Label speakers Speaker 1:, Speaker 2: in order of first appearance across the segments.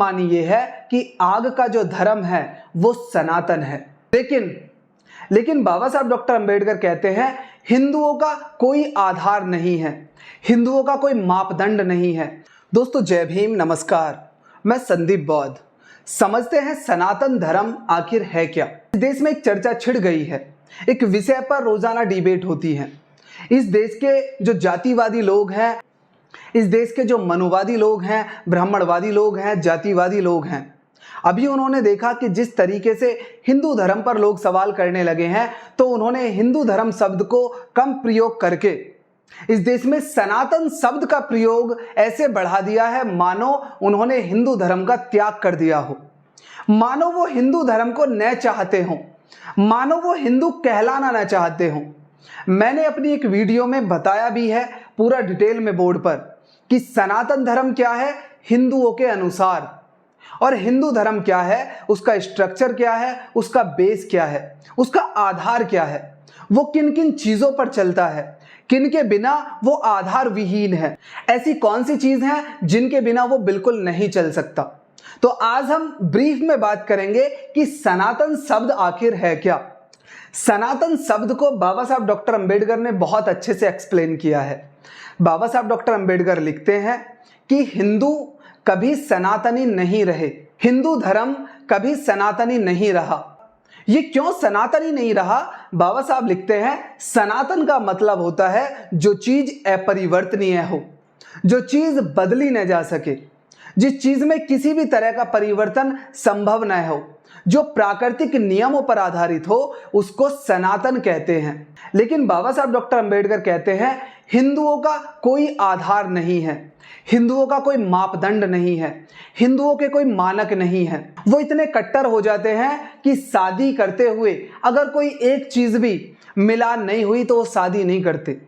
Speaker 1: मानी ये है कि आग का जो धर्म है वो सनातन है। लेकिन बाबा साहब डॉक्टर अंबेडकर कहते हैं हिंदुओं का कोई आधार नहीं है, हिंदुओं का कोई मापदंड नहीं है। दोस्तों जय भीम, नमस्कार। मैं संदीप बौद्ध। समझते हैं सनातन धर्म आखिर है क्या। इस देश में एक चर्चा छिड़ गई है, एक विषय पर रोजाना डिबेट होती है। इस देश के जो जातिवादी लोग हैं, इस देश के जो मनुवादी लोग हैं, ब्राह्मणवादी लोग हैं, जातिवादी लोग हैं, अभी उन्होंने देखा कि जिस तरीके से हिंदू धर्म पर लोग सवाल करने लगे हैं, तो उन्होंने हिंदू धर्म शब्द को कम प्रयोग करके इस देश में सनातन शब्द का प्रयोग ऐसे बढ़ा दिया है मानो उन्होंने हिंदू धर्म का त्याग कर दिया हो, मानो वो हिंदू धर्म को न चाहते हों, मानो वो हिंदू कहलाना न चाहते हों। मैंने अपनी एक वीडियो में बताया भी है पूरा डिटेल में बोर्ड पर कि सनातन धर्म क्या है हिंदुओं के अनुसार, और हिंदू धर्म क्या है, उसका स्ट्रक्चर क्या है, उसका बेस क्या है, उसका आधार क्या है, वो किन किन चीजों पर चलता है, किन के बिना वो आधार विहीन है, ऐसी कौन सी चीज है जिनके बिना वो बिल्कुल नहीं चल सकता। तो आज हम ब्रीफ में बात करेंगे कि सनातन शब्द आखिर है क्या। सनातन शब्द को बाबा साहब डॉक्टर अंबेडकर ने बहुत अच्छे से एक्सप्लेन किया है। बाबा साहब डॉक्टर अंबेडकर लिखते हैं कि हिंदू कभी सनातनी नहीं रहे, हिंदू धर्म कभी सनातनी नहीं रहा। ये क्यों सनातनी नहीं रहा? बाबा साहब लिखते हैं सनातन का मतलब होता है जो चीज अपरिवर्तनीय हो, जो चीज बदली न जा सके, जिस चीज में किसी भी तरह का परिवर्तन संभव न हो, जो प्राकृतिक नियमों पर आधारित हो, उसको सनातन कहते हैं। लेकिन बाबा साहब डॉक्टर अंबेडकर कहते हैं हिंदुओं का कोई आधार नहीं है, हिंदुओं का कोई मापदंड नहीं है, हिंदुओं के कोई मानक नहीं है। वो इतने कट्टर हो जाते हैं कि शादी करते हुए अगर कोई एक चीज भी मिलान नहीं हुई तो वो शादी नहीं करते।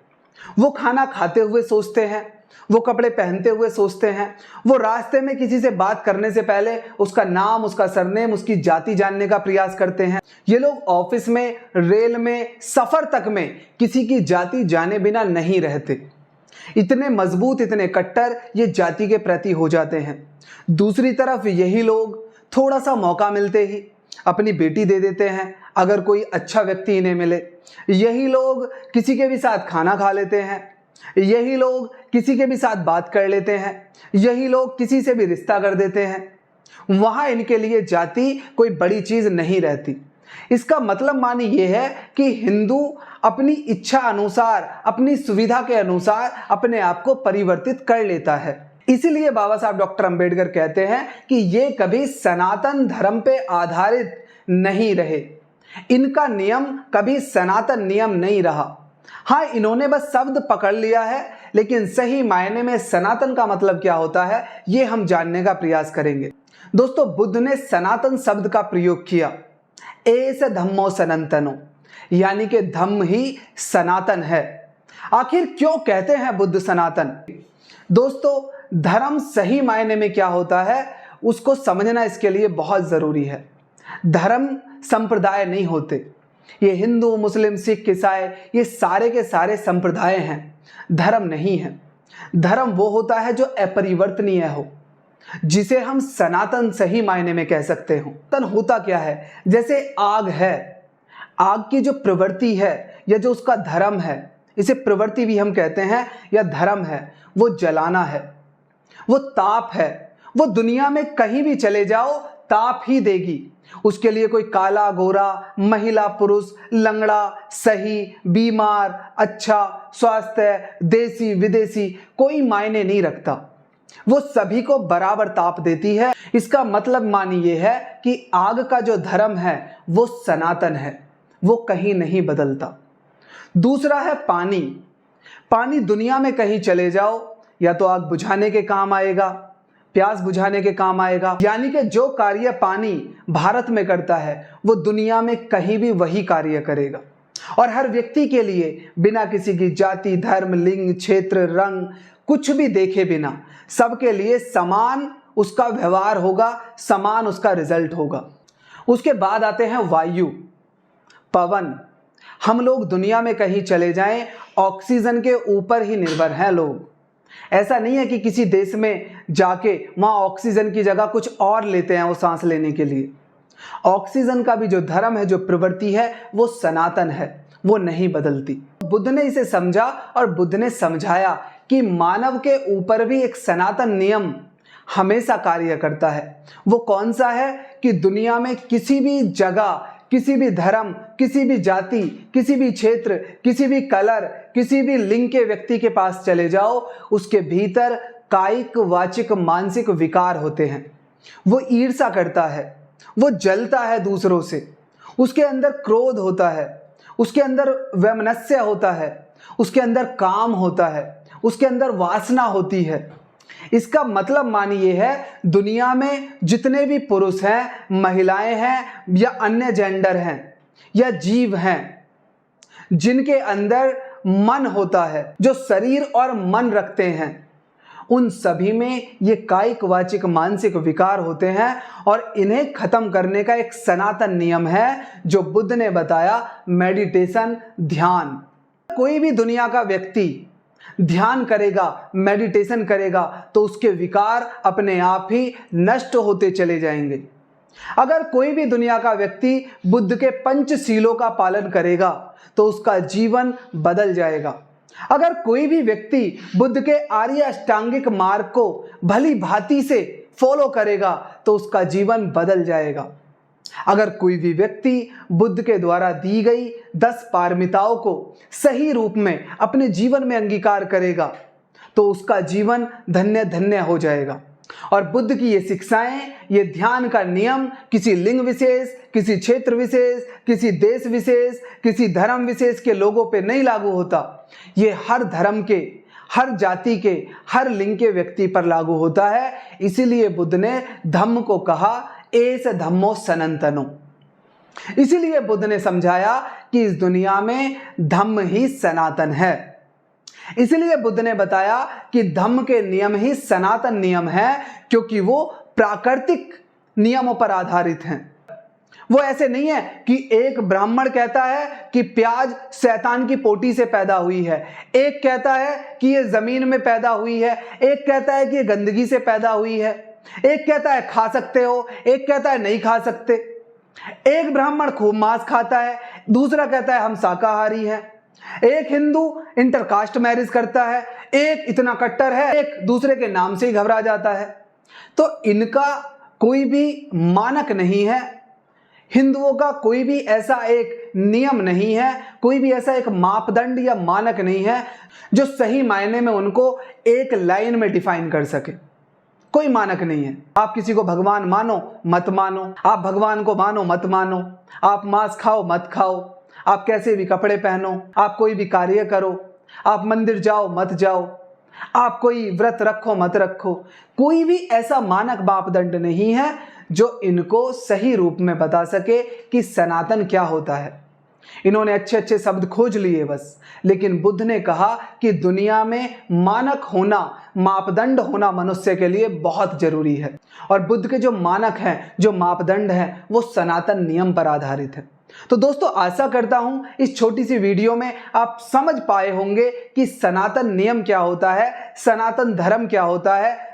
Speaker 1: वो खाना खाते हुए सोचते हैं, वो कपड़े पहनते हुए सोचते हैं, वो रास्ते में किसी से बात करने से पहले उसका नाम, उसका सरनेम, उसकी जाति जानने का प्रयास करते हैं। ये लोग ऑफिस में, रेल में, सफर तक में किसी की जाति जाने बिना नहीं रहते। इतने मजबूत, इतने कट्टर ये जाति के प्रति हो जाते हैं। दूसरी तरफ यही लोग थोड़ा सा मौका मिलते ही अपनी बेटी दे देते हैं अगर कोई अच्छा व्यक्ति इन्हें मिले। यही लोग किसी के भी साथ खाना खा लेते हैं, यही लोग किसी के भी साथ बात कर लेते हैं, यही लोग किसी से भी रिश्ता कर देते हैं। वहां इनके लिए जाति कोई बड़ी चीज नहीं रहती। इसका मतलब मानी ये है कि हिंदू अपनी इच्छा अनुसार, अपनी सुविधा के अनुसार अपने आप को परिवर्तित कर लेता है। इसीलिए बाबा साहब डॉक्टर अंबेडकर कहते हैं कि ये कभी सनातन धर्म पे आधारित नहीं रहे, इनका नियम कभी सनातन नियम नहीं रहा। हाँ, इन्होंने बस शब्द पकड़ लिया है, लेकिन सही मायने में सनातन का मतलब क्या होता है ये हम जानने का प्रयास करेंगे। दोस्तों, बुद्ध ने सनातन शब्द का प्रयोग किया, एस धम्मो सनातनो, यानी कि धम्म ही सनातन है। आखिर क्यों कहते हैं बुद्ध सनातन? दोस्तों, धर्म सही मायने में क्या होता है उसको समझना इसके लिए बहुत जरूरी है। धर्म संप्रदाय नहीं होते। ये हिंदू, मुस्लिम, सिख, ईसाई, ये सारे के सारे संप्रदाय हैं, धर्म नहीं है। धर्म वो होता है जो अपरिवर्तनीय हो, जिसे हम सनातन सही मायने में कह सकते हो। तन होता क्या है? जैसे आग है, आग की जो प्रवृत्ति है या जो उसका धर्म है, इसे प्रवृत्ति भी हम कहते हैं या धर्म है, वो जलाना है, वो ताप है। वो दुनिया में कहीं भी चले जाओ ताप ही देगी। उसके लिए कोई काला गोरा, महिला पुरुष, लंगड़ा, सही, बीमार, अच्छा, स्वास्थ्य, देसी विदेशी कोई मायने नहीं रखता। वो सभी को बराबर ताप देती है। इसका मतलब मानी ये है कि आग का जो धर्म है वो सनातन है, वो कहीं नहीं बदलता। दूसरा है पानी। पानी दुनिया में कहीं चले जाओ या तो आग बुझाने के काम आएगा, प्यास बुझाने के काम आएगा। यानी कि जो कार्य पानी भारत में करता है वो दुनिया में कहीं भी वही कार्य करेगा। और हर व्यक्ति के लिए बिना किसी की जाति, धर्म, लिंग, क्षेत्र, रंग कुछ भी देखे बिना सबके लिए समान उसका व्यवहार होगा, समान उसका रिजल्ट होगा। उसके बाद आते हैं वायु, पवन। हम लोग दुनिया में कहीं चले जाएं, ऑक्सीजन के ऊपर ही निर्भर हैं लोग। ऐसा नहीं है कि किसी देश में जाके वहाँ ऑक्सीजन की जगह कुछ और लेते हैं वो सांस लेने के लिए। ऑक्सीजन का भी जो धर्म है, जो प्रवृत्ति है, वो सनातन है, वो नहीं बदलती। बुद्ध ने इसे समझा और बुद्ध ने समझाया कि मानव के ऊपर भी एक सनातन नियम हमेशा कार्य करता है। वो कौन सा है कि दुनिया में किसी भी जगह, किसी भी धर्म, किसी भी जाति, किसी भी क्षेत्र, किसी भी कलर, किसी भी लिंग के व्यक्ति के पास चले जाओ, उसके भीतर कायिक, वाचिक, मानसिक विकार होते हैं। वो ईर्ष्या करता है, वो जलता है दूसरों से, उसके अंदर क्रोध होता है, उसके अंदर वैमनस्य होता है, उसके अंदर काम होता है, उसके अंदर वासना होती है। इसका मतलब मानिए है, दुनिया में जितने भी पुरुष हैं, महिलाएं हैं या अन्य जेंडर हैं या जीव हैं, जिनके अंदर मन होता है, जो शरीर और मन रखते हैं, उन सभी में ये कायिक, वाचिक, मानसिक विकार होते हैं। और इन्हें खत्म करने का एक सनातन नियम है जो बुद्ध ने बताया, मेडिटेशन, ध्यान। कोई भी दुनिया का व्यक्ति ध्यान करेगा, मेडिटेशन करेगा, तो उसके विकार अपने आप ही नष्ट होते चले जाएंगे। अगर कोई भी दुनिया का व्यक्ति बुद्ध के पंचशीलों का पालन करेगा तो उसका जीवन बदल जाएगा। अगर कोई भी व्यक्ति बुद्ध के आर्य अष्टांगिक मार्ग को भली भांति से फॉलो करेगा तो उसका जीवन बदल जाएगा। अगर कोई भी व्यक्ति बुद्ध के द्वारा दी गई 10 पारमिताओं को सही रूप में अपने जीवन में अंगीकार करेगा तो उसका जीवन धन्य धन्य हो जाएगा। और बुद्ध की ये शिक्षाएं, ये ध्यान का नियम किसी लिंग विशेष, किसी क्षेत्र विशेष, किसी देश विशेष, किसी धर्म विशेष के लोगों पे नहीं लागू होता। ये हर धर्म के, हर जाति के, हर लिंग के व्यक्ति पर लागू होता है। इसीलिए बुद्ध ने धम्म को कहा एस धम्मो सनातनो। इसीलिए बुद्ध ने समझाया कि इस दुनिया में धम्म ही सनातन है। इसलिए बुद्ध ने बताया कि धम्म के नियम ही सनातन नियम है, क्योंकि वो प्राकृतिक नियमों पर आधारित हैं। वो ऐसे नहीं है कि एक ब्राह्मण कहता है कि प्याज शैतान की पोटी से पैदा हुई है, एक कहता है कि ये जमीन में पैदा हुई है, एक कहता है कि ये गंदगी से पैदा हुई है, एक कहता है खा सकते हो, एक कहता है नहीं खा सकते। एक ब्राह्मण खूब मांस खाता है, दूसरा कहता है हम शाकाहारी हैं। एक हिंदू इंटरकास्ट मैरिज करता है, एक इतना कट्टर है, एक दूसरे के नाम से ही घबरा जाता है। तो इनका कोई भी मानक नहीं है, हिंदुओं का कोई भी ऐसा एक नियम नहीं है, कोई भी ऐसा एक मापदंड या मानक नहीं है जो सही मायने में उनको एक लाइन में डिफाइन कर सके। कोई मानक नहीं है। आप किसी को भगवान मानो मत मानो, आप भगवान को मानो मत मानो, आप मांस खाओ मत खाओ, आप कैसे भी कपड़े पहनो, आप कोई भी कार्य करो, आप मंदिर जाओ मत जाओ, आप कोई व्रत रखो मत रखो, कोई भी ऐसा मानक मापदंड नहीं है जो इनको सही रूप में बता सके कि सनातन क्या होता है। इन्होंने अच्छे अच्छे शब्द खोज लिए बस, लेकिन बुद्ध ने कहा कि दुनिया में मानक होना, मापदंड होना मनुष्य के लिए बहुत जरूरी है। और बुद्ध के जो मानक हैं, जो मापदंड हैं, वो सनातन नियम पर आधारित है। तो दोस्तों, आशा करता हूं इस छोटी सी वीडियो में आप समझ पाए होंगे कि सनातन नियम क्या होता है, सनातन धर्म क्या होता है,